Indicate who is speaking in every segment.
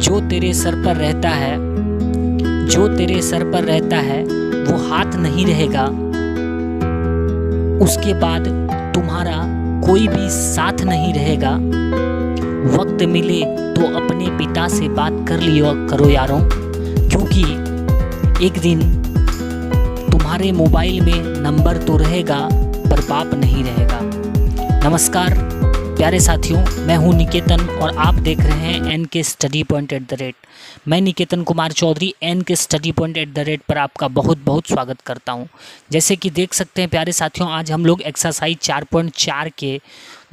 Speaker 1: जो तेरे सर पर रहता है, जो तेरे सर पर रहता है वो हाथ नहीं रहेगा, उसके बाद तुम्हारा कोई भी साथ नहीं रहेगा। वक्त मिले तो अपने पिता से बात कर लिया करो यारों, क्योंकि एक दिन तुम्हारे मोबाइल में नंबर तो रहेगा पर बाप नहीं रहेगा। नमस्कार प्यारे साथियों, मैं हूं निकेतन और आप देख रहे हैं NK स्टडी पॉइंट @ मैं Niketan Kumar Chaudhary NK study point @ पर आपका बहुत बहुत स्वागत करता हूं। जैसे कि देख सकते हैं प्यारे साथियों, आज हम लोग एक्सरसाइज 4.4 के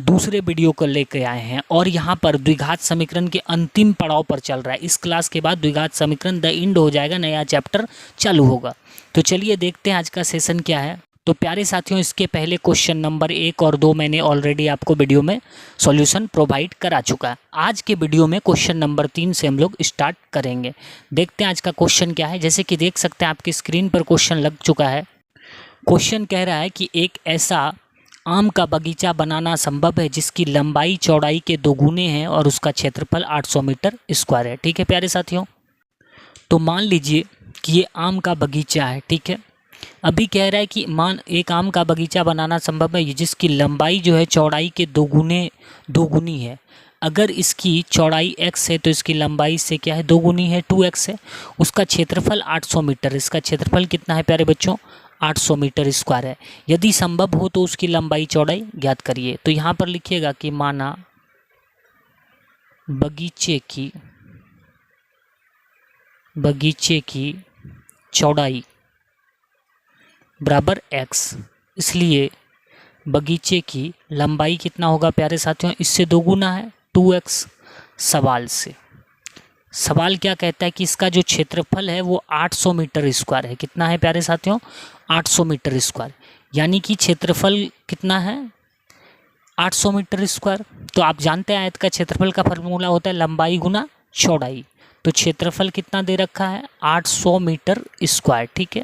Speaker 1: दूसरे वीडियो को लेकर आए हैं और यहाँ पर द्विघात समीकरण के अंतिम पड़ाव पर चल रहा है। इस क्लास के बाद द्विघात समीकरण द एंड हो जाएगा, नया चैप्टर चालू होगा। तो चलिए देखते हैं आज का सेशन क्या है। तो प्यारे साथियों, इसके पहले क्वेश्चन नंबर 1 और 2 मैंने ऑलरेडी आपको वीडियो में सॉल्यूशन प्रोवाइड करा चुका है। आज के वीडियो में क्वेश्चन नंबर 3 से हम लोग स्टार्ट करेंगे। देखते हैं आज का क्वेश्चन क्या है। जैसे कि देख सकते हैं आपकी स्क्रीन पर क्वेश्चन लग चुका है। क्वेश्चन कह रहा है कि एक ऐसा आम का बगीचा बनाना संभव है जिसकी लंबाई चौड़ाई के 2 गुने हैं और उसका क्षेत्रफल 800 मीटर स्क्वायर है। ठीक है प्यारे साथियों, तो मान लीजिए कि ये आम का बगीचा है। ठीक है, अभी कह रहा है कि एक आम का बगीचा बनाना संभव है जिसकी लंबाई जो है चौड़ाई के 2 गुनी है। अगर इसकी चौड़ाई x है तो इसकी लंबाई से क्या है 2 गुनी है, 2x है। उसका क्षेत्रफल 800 मीटर, इसका क्षेत्रफल कितना है प्यारे बच्चों 800 मीटर स्क्वायर है। यदि संभव हो तो उसकी लंबाई चौड़ाई ज्ञात करिए। तो यहाँ पर लिखिएगा कि माना बगीचे की चौड़ाई बराबर x, इसलिए बगीचे की लंबाई कितना होगा प्यारे साथियों, इससे 2 गुना है 2x। सवाल क्या कहता है कि इसका जो क्षेत्रफल है वो 800 मीटर स्क्वायर है। कितना है प्यारे साथियों 800 मीटर स्क्वायर, यानी कि क्षेत्रफल कितना है 800 मीटर स्क्वायर। तो आप जानते हैं आयत का क्षेत्रफल का फॉर्मूला होता है लंबाई गुना चौड़ाई। तो क्षेत्रफल कितना दे रखा है 800 मीटर स्क्वायर। ठीक है,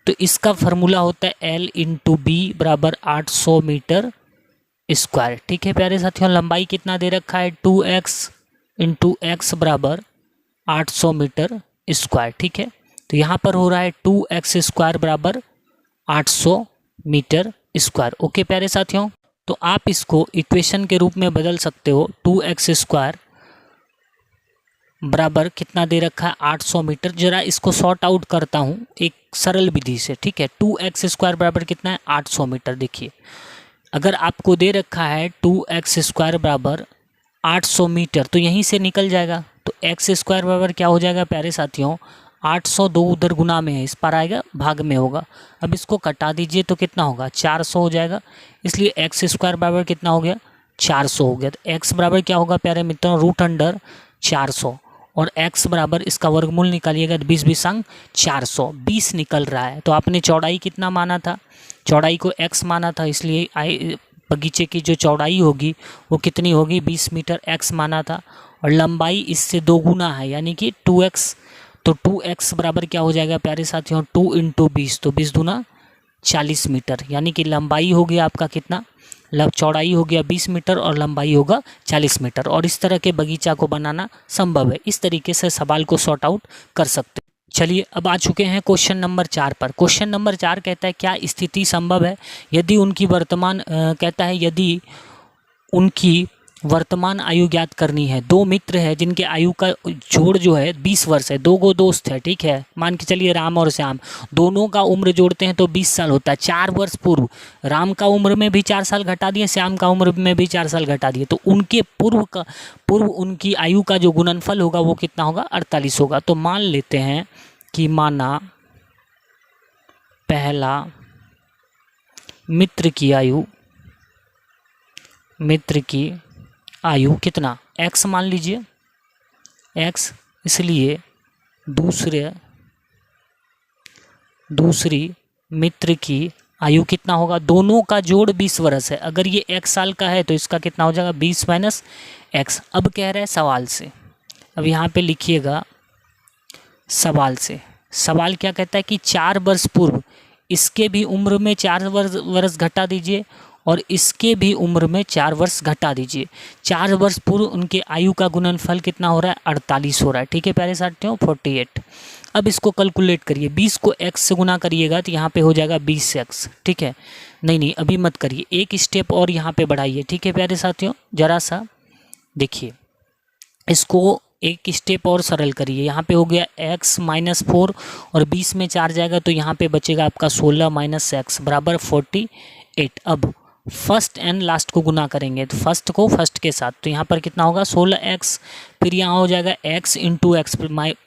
Speaker 1: तो इसका फॉर्मूला होता है L × B बराबर 800 मीटर स्क्वायर। ठीक है प्यारे साथियों, लंबाई कितना दे रखा है 2x × x बराबर 800 मीटर स्क्वायर। ठीक है, तो यहाँ पर हो रहा है 2x स्क्वायर बराबर 800 मीटर स्क्वायर। ओके प्यारे साथियों, तो आप इसको इक्वेशन के रूप में बदल सकते हो। 2x स्क्वायर बराबर कितना दे रखा है 800 मीटर। जरा इसको सॉर्ट आउट करता हूँ एक सरल विधि से। ठीक है, 2x स्क्वायर बराबर कितना है 800 मीटर। देखिए, अगर आपको दे रखा है 2x स्क्वायर बराबर 800 मीटर तो यहीं से निकल जाएगा। तो x स्क्वायर बराबर क्या हो जाएगा प्यारे साथियों 800, 2 उधर गुना में है, इस पर आएगा भाग में होगा। अब इसको कटा दीजिए तो कितना होगा 400 हो जाएगा। इसलिए x स्क्वायर बराबर कितना हो गया 400 हो गया। तो x बराबर क्या होगा प्यारे मित्रों √400 और x बराबर इसका वर्गमूल निकालिएगा 20 20 अंक 420 निकल रहा है। तो आपने चौड़ाई कितना माना था, चौड़ाई को x माना था, इसलिए बगीचे की जो चौड़ाई होगी वो कितनी होगी 20 मीटर x माना था और लंबाई इससे 2 गुना है यानी कि 2x। तो 2x बराबर क्या हो जाएगा प्यारे साथियों 2 × 20, तो 20 दूना 40 मीटर, यानी कि लंबाई हो गया आपका कितना, चौड़ाई हो गया 20 मीटर और लंबाई होगा 40 मीटर। और इस तरह के बगीचा को बनाना संभव है। इस तरीके से सवाल को सॉर्ट आउट कर सकते हैं। चलिए अब आ चुके हैं क्वेश्चन नंबर 4 पर। क्वेश्चन नंबर 4 कहता है क्या स्थिति संभव है यदि उनकी वर्तमान आयु ज्ञात करनी है। 2 मित्र है जिनके आयु का जोड़ जो है 20 वर्ष है। 2 गो दोस्त है। ठीक है, मान के चलिए राम और श्याम, दोनों का उम्र जोड़ते हैं तो 20 साल होता है। 4 वर्ष पूर्व राम का उम्र में भी 4 साल घटा दिए, श्याम का उम्र में भी 4 साल घटा दिए, तो उनके पूर्व उनकी आयु का जो गुणनफल होगा वो कितना होगा 48 होगा। तो मान लेते हैं कि माना पहला मित्र की आयु कितना x मान लीजिए x, इसलिए दूसरी मित्र की आयु कितना होगा, दोनों का जोड़ 20 वर्ष है। अगर ये x साल का है तो इसका कितना हो जाएगा 20 - x। अब कह रहा है सवाल से, अब यहाँ पे लिखिएगा सवाल क्या कहता है कि 4 वर्ष पूर्व इसके भी उम्र में 4 वर्ष घटा दीजिए और इसके भी उम्र में 4 वर्ष घटा दीजिए। 4 वर्ष पूर्व उनके आयु का गुणनफल कितना हो रहा है? 48 हो रहा है। ठीक है प्यारे साथियों, 48। अब इसको कैलकुलेट करिए। 20 को x से गुना करिएगा तो यहाँ पे हो जाएगा 20x। ठीक है, नहीं अभी मत करिए, एक स्टेप और यहाँ पे बढ़ाइए। ठीक है प्यारे साथियों, जरा सा देखिए, इसको एक स्टेप और सरल करिए। यहाँ पे हो गया x माइनस 4 और 20 में 4 जाएगा तो यहाँ पे बचेगा आपका 16 माइनस एक्स बराबर 48। अब फर्स्ट एंड लास्ट को गुना करेंगे तो फर्स्ट को फर्स्ट के साथ, तो यहाँ पर कितना होगा 16x, फिर यहाँ हो जाएगा x इंटू एक्स,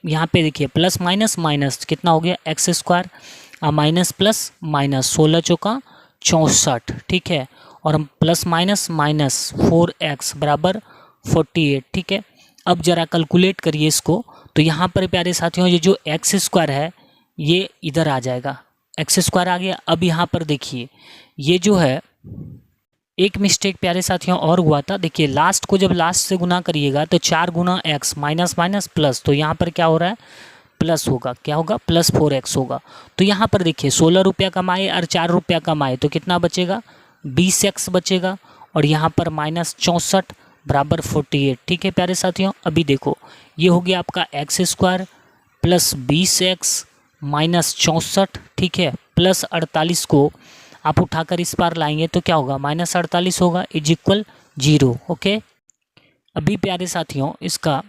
Speaker 1: यहाँ पे देखिए प्लस माइनस माइनस कितना हो गया x square, minus plus minus 16 चौका 64। ठीक है, और हम प्लस माइनस माइनस 4x बराबर 48। ठीक है, अब जरा कैलकुलेट करिए इसको, तो यहाँ पर प्यारे साथियों ये जो एक्स स्क्वायर है ये इधर आ जाएगा, एक्स स्क्वायर आ गया। अब यहाँ पर देखिए ये जो है एक मिस्टेक प्यारे साथियों और हुआ था। देखिए लास्ट को जब लास्ट से गुना करिएगा तो 4 गुना एक्स माइनस माइनस प्लस, तो यहाँ पर क्या हो रहा है प्लस होगा, क्या होगा प्लस 4x होगा। तो यहाँ पर देखिए 16 रुपया कमाए और 4 रुपया कमाए तो कितना बचेगा 20x बचेगा, और यहाँ पर माइनस 64 बराबर 48। ठीक है प्यारे साथियों, अभी देखो ये हो गया आपका x square plus 20x minus 64। ठीक है, प्लस 48 को आप उठाकर इस पार लाएंगे तो क्या होगा माइनस 48 होगा इज इक्वल 0। ओके, अभी प्यारे साथियों इसका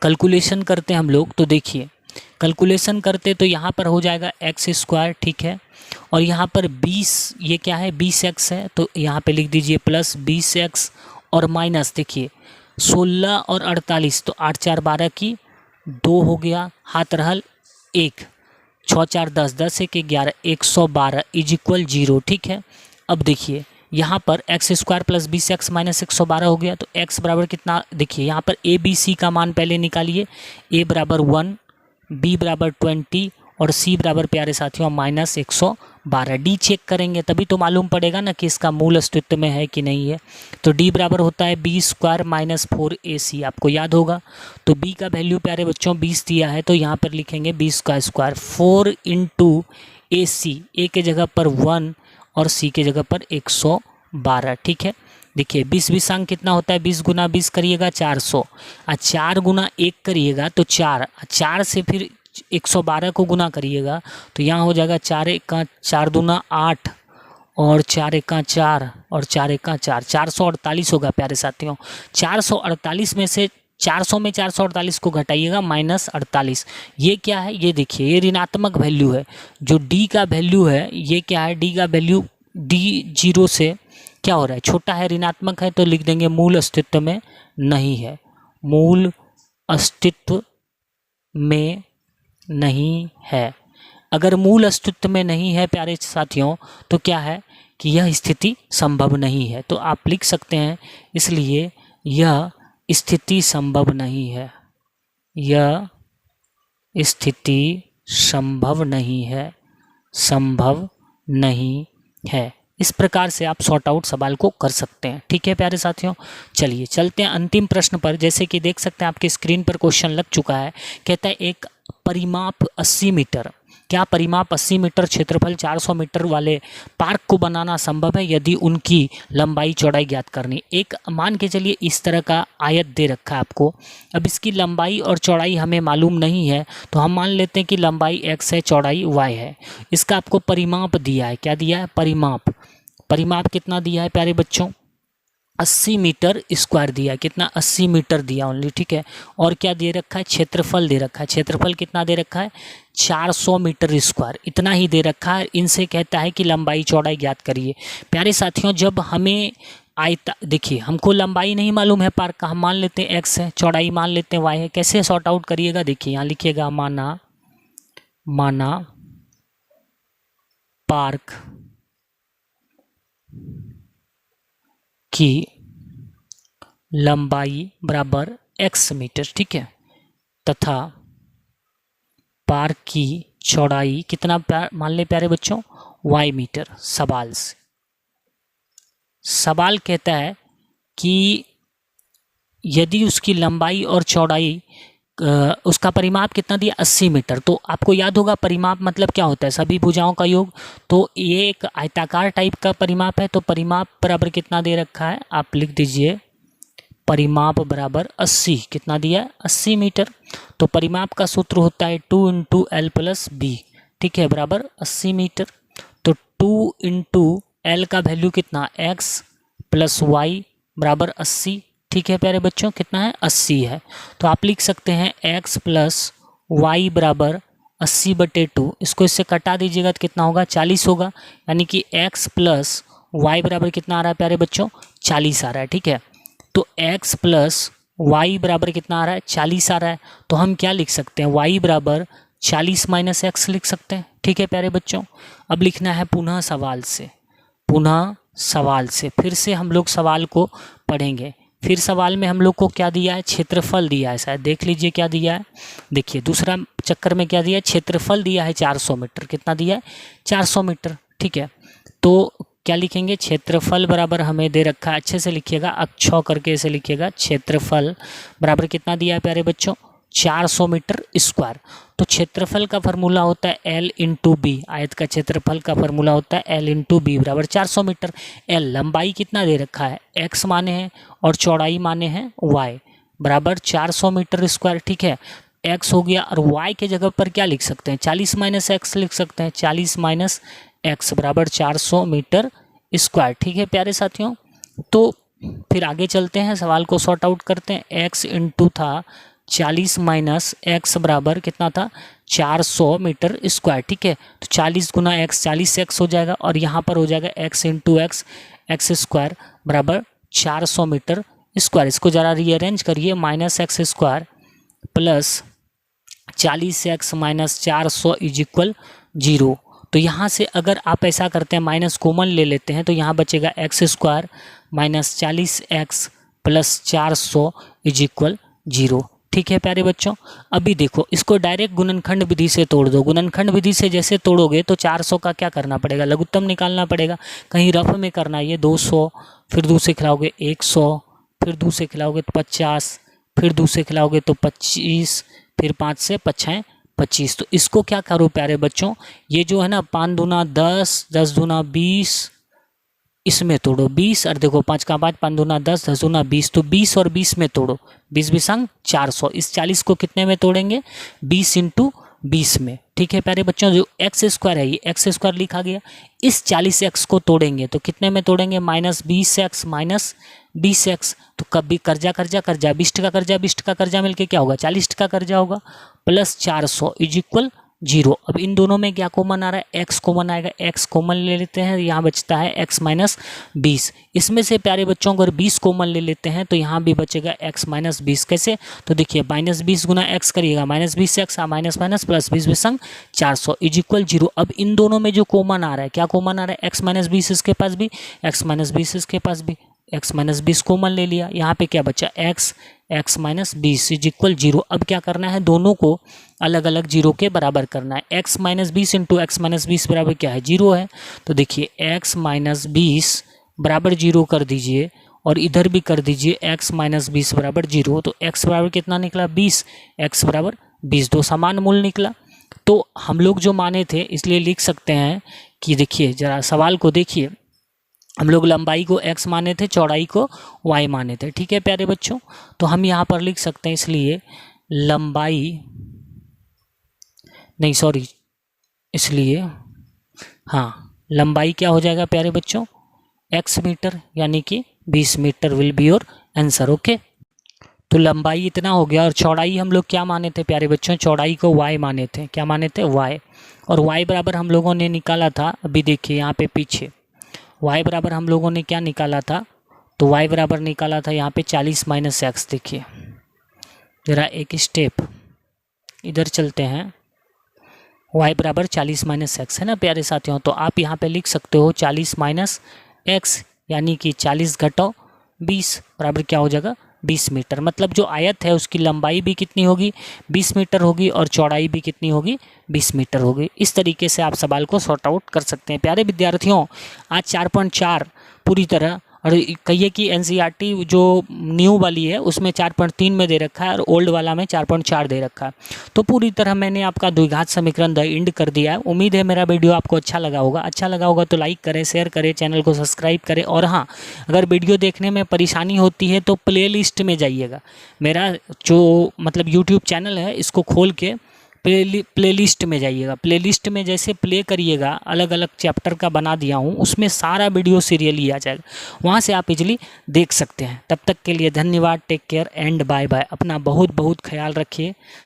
Speaker 1: कैलकुलेशन करते हैं हम लोग, तो देखिए कैलकुलेशन करते तो यहाँ पर हो जाएगा एक्स स्क्वायर। ठीक है, और यहाँ पर 20 ये क्या है 20x है, तो यहाँ पे लिख दीजिए प्लस 20x और माइनस देखिए 16 और 48, तो 8 4 12 की 2 हो गया, हाथ रहल 1, 6 4 10, 10 1 11, 112 इज इक्वल 0। ठीक है, अब देखिए यहाँ पर x square plus 20x minus 112 हो गया, तो x बराबर कितना, देखिए यहाँ पर ए बी सी का मान पहले निकालिए। a बराबर 1, b बराबर 20 और c बराबर प्यारे साथियों माइनस 112। d चेक करेंगे तभी तो मालूम पड़ेगा ना कि इसका मूल अस्तित्व में है कि नहीं है। तो d बराबर होता है b स्क्वायर माइनस 4ac, आपको याद होगा। तो b का वैल्यू प्यारे बच्चों 20 दिया है, तो यहाँ पर लिखेंगे b का स्क्वायर 4 इंटू ए सी, ए के जगह पर 1 और सी के जगह पर 112। ठीक है, देखिए 20 20 अंक कितना होता है, 20 गुना 20 करिएगा 400, और 4 गुना 1 करिएगा तो 4, 4 से फिर 112 को गुना करिएगा तो यहाँ हो जाएगा 4 1 4 दूना 8 और 4 1 4 और 4 1 4, 448 होगा प्यारे साथियों। 448 में से 400 में 448 को घटाइएगा माइनस 48। ये क्या है, ये देखिए ये ऋणात्मक वैल्यू है। जो d का वैल्यू है ये क्या है, d का वैल्यू d 0 से क्या हो रहा है छोटा है, ऋणात्मक है, तो लिख देंगे मूल अस्तित्व में नहीं है, मूल अस्तित्व में नहीं है। अगर मूल अस्तित्व में नहीं है प्यारे साथियों तो क्या है कि यह स्थिति संभव नहीं है। तो आप लिख सकते हैं इसलिए यह स्थिति संभव नहीं है, यह स्थिति संभव नहीं है, संभव नहीं है। इस प्रकार से आप सॉर्ट आउट सवाल को कर सकते हैं। ठीक है प्यारे साथियों, चलिए चलते हैं अंतिम प्रश्न पर। जैसे कि देख सकते हैं आपके स्क्रीन पर क्वेश्चन लग चुका है। कहता है एक परिमाप 80 मीटर, क्या परिमाप 80 मीटर क्षेत्रफल 400 मीटर वाले पार्क को बनाना संभव है यदि उनकी लंबाई चौड़ाई ज्ञात करनी। एक मान के चलिए इस तरह का आयत दे रखा है आपको। अब इसकी लंबाई और चौड़ाई हमें मालूम नहीं है, तो हम मान लेते हैं कि लंबाई x है, चौड़ाई y है। इसका आपको परिमाप दिया है, क्या दिया है परिमाप। परिमाप कितना दिया है प्यारे बच्चों 80 मीटर स्क्वायर दिया है, कितना 80 मीटर दिया ओनली। ठीक है, और क्या दे रखा है क्षेत्रफल दे रखा है, क्षेत्रफल कितना दे रखा है 400 मीटर स्क्वायर, इतना ही दे रखा है। इनसे कहता है कि लंबाई चौड़ाई ज्ञात करिए। प्यारे साथियों जब हमें आयता, देखिए हमको लंबाई नहीं मालूम है पार्क का, हम मान लेते हैं x है, चौड़ाई मान लेते हैं y है। कैसे सॉर्ट आउट करिएगा, देखिए यहाँ लिखिएगा माना पार्क की लंबाई बराबर x मीटर, ठीक है, तथा पार्क की चौड़ाई कितना मान ले प्यारे बच्चों y मीटर। सवाल कहता है कि यदि उसकी लंबाई और चौड़ाई उसका परिमाप कितना दिया 80 मीटर। तो आपको याद होगा परिमाप मतलब क्या होता है, सभी भुजाओं का योग। तो ये एक आयताकार टाइप का परिमाप है, तो परिमाप बराबर कितना दे रखा है, आप लिख दीजिए परिमाप बराबर 80, कितना दिया है 80 मीटर। तो परिमाप का सूत्र होता है 2 इंटू एल प्लस बी, ठीक है, बराबर 80 मीटर। तो 2 इंटू एल का वैल्यू कितना x प्लस वाई बराबर 80, ठीक है प्यारे बच्चों, कितना है 80 है। तो आप लिख सकते हैं x प्लस वाई बराबर 80/2। इसको इससे कटा दीजिएगा तो कितना होगा 40 होगा, यानी कि x प्लस वाई बराबर कितना आ रहा है प्यारे बच्चों 40 आ रहा है, ठीक है। तो x प्लस वाई बराबर कितना आ रहा है 40 आ रहा है। तो हम क्या लिख सकते हैं, y बराबर 40 माइनस एक्स लिख सकते हैं, ठीक है प्यारे बच्चों। अब लिखना है पुनः सवाल से, पुनः सवाल से फिर से हम लोग सवाल को पढ़ेंगे। फिर सवाल में हम लोग को क्या दिया है, क्षेत्रफल दिया है, शायद देख लीजिए क्या दिया है। देखिए दूसरा चक्कर में क्या दिया है, क्षेत्रफल दिया है 400 मीटर, कितना दिया है 400 मीटर, ठीक है। तो क्या लिखेंगे, क्षेत्रफल बराबर हमें दे रखा है, अच्छे से लिखिएगा, अक्षौ करके ऐसे लिखिएगा, क्षेत्रफल बराबर कितना दिया है प्यारे बच्चों 400 मीटर स्क्वायर। तो क्षेत्रफल का फार्मूला होता है L इंटू बी, आयत का क्षेत्रफल का फार्मूला होता है L इंटू बी बराबर 400 मीटर। L लंबाई कितना दे रखा है x माने हैं और चौड़ाई माने हैं y बराबर 400 मीटर स्क्वायर, ठीक है। x हो गया और y के जगह पर क्या लिख सकते हैं 40 माइनस एक्स लिख सकते हैं, 40 माइनस एक्स बराबर 400 मीटर स्क्वायर, ठीक है प्यारे साथियों। तो फिर आगे चलते हैं, सवाल को सॉर्ट आउट करते हैं। x इंटू था 40 माइनस एक्स बराबर कितना था 400 मीटर स्क्वायर, ठीक है। तो 40 गुना एक्स 40x हो जाएगा और यहाँ पर हो जाएगा x into x x square बराबर 400 मीटर स्क्वायर। इसको ज़रा रीअरेंज करिए, minus x square plus 40x minus 400 is equal 0। तो यहाँ से अगर आप ऐसा करते हैं माइनस कॉमन ले लेते हैं तो यहाँ बचेगा x square minus 40x plus 400 is equal 0, ठीक है प्यारे बच्चों। अभी देखो इसको डायरेक्ट गुणनखंड विधि से तोड़ दो। गुणनखंड विधि से जैसे तोड़ोगे तो 400 का क्या करना पड़ेगा, लघुत्तम निकालना पड़ेगा। कहीं रफ में करना है, ये 200, फिर दूसरे खिलाओगे 100, फिर दूसरे खिलाओगे तो 50, फिर दूसरे खिलाओगे तो 25, फिर 5 से 5 25। तो इसको क्या करो प्यारे बच्चों, ये जो है ना 5 दूना 10, 10 दूना 20, इसमें तोड़ो 20 और देखो 5 का 5, 5 दूना 10, 10 दूना 20, तो 20 और 20 में तोड़ो, 20 20 संग 400। इस 40 को कितने में तोड़ेंगे 20 इंटू 20 में, ठीक है प्यारे बच्चों। जो एक्स स्क्वायर है ये एक्स स्क्वायर लिखा गया, इस 40x को तोड़ेंगे तो कितने में तोड़ेंगे माइनस 20x माइनस 20x। तो कभी कर्जा कर्जा कर्जा 20 का कर्जा 20 का कर्जा मिलके क्या होगा 40 का कर्जा होगा प्लस 400 इज इक्वल 0। अब इन दोनों में क्या कॉमन आ रहा है, x कॉमन आएगा, x कॉमन ले लेते हैं, यहाँ बचता है x माइनस 20। इसमें से प्यारे बच्चों अगर 20 कॉमन ले लेते हैं तो यहाँ भी बचेगा x माइनस 20। कैसे, तो देखिए माइनस 20 गुना x करिएगा minus 20x, minus minus plus 20 संग 400 इज इक्वल 0। अब इन दोनों में जो कॉमन आ रहा है, क्या कॉमन आ रहा है, x माइनस 20 इसके पास भी, x माइनस 20 इसके पास भी, x माइनस 20 कॉमन ले लिया, यहाँ पे क्या बचा x माइनस 20 इज इक्वल 0। अब क्या करना है, दोनों को अलग अलग 0 के बराबर करना है। x minus 20 into x minus 20 बराबर क्या है 0 है। तो देखिए x माइनस 20 बराबर 0 कर दीजिए और इधर भी कर दीजिए x माइनस 20 बराबर 0। तो x बराबर कितना निकला 20, x बराबर 20, दो समान मूल निकला। तो हम लोग जो माने थे इसलिए लिख सकते हैं कि देखिए जरा सवाल को देखिए, हम लोग लंबाई को x माने थे, चौड़ाई को y माने थे, ठीक है प्यारे बच्चों। तो हम यहाँ पर लिख सकते हैं, इसलिए लंबाई नहीं सॉरी इसलिए हाँ लंबाई क्या हो जाएगा प्यारे बच्चों x मीटर, यानी कि 20 metre will be your answer, okay. तो लंबाई इतना हो गया और चौड़ाई हम लोग क्या माने थे प्यारे बच्चों, चौड़ाई को y माने थे, क्या माने थे y। और y बराबर हम लोगों ने निकाला था, अभी देखिए यहाँ पे पीछे y बराबर हम लोगों ने क्या निकाला था, तो y बराबर निकाला था यहाँ पे 40 माइनस एक्स। देखिए ज़रा एक स्टेप इधर चलते हैं, y बराबर 40 माइनस एक्स है ना प्यारे साथियों। तो आप यहाँ पे लिख सकते हो 40 माइनस एक्स, यानी कि 40 घटाओ 20 बराबर क्या हो जाएगा 20 मीटर। मतलब जो आयत है उसकी लंबाई भी कितनी होगी 20 मीटर होगी और चौड़ाई भी कितनी होगी 20 मीटर होगी। इस तरीके से आप सवाल को सॉर्ट आउट कर सकते हैं। प्यारे विद्यार्थियों, आज 4.4 पूरी तरह और कहिए कि एनसीईआरटी जो न्यू वाली है उसमें 4.3 में दे रखा है और ओल्ड वाला में 4.4 दे रखा है। तो पूरी तरह मैंने आपका द्विघात समीकरण द एंड कर दिया है। उम्मीद है मेरा वीडियो आपको अच्छा लगा होगा। अच्छा लगा होगा तो लाइक करें, शेयर करें, चैनल को सब्सक्राइब करें। और हाँ, अगर वीडियो देखने में परेशानी होती है तो प्लेलिस्ट में जाइएगा। मेरा जो मतलब यूट्यूब चैनल है इसको खोल के प्लेलिस्ट में जाइएगा। प्लेलिस्ट में जैसे प्ले करिएगा, अलग अलग चैप्टर का बना दिया हूँ, उसमें सारा वीडियो सीरियली आ जाएगा, वहाँ से आप इजली देख सकते हैं। तब तक के लिए धन्यवाद। Take care and bye bye. अपना बहुत बहुत ख्याल रखिए।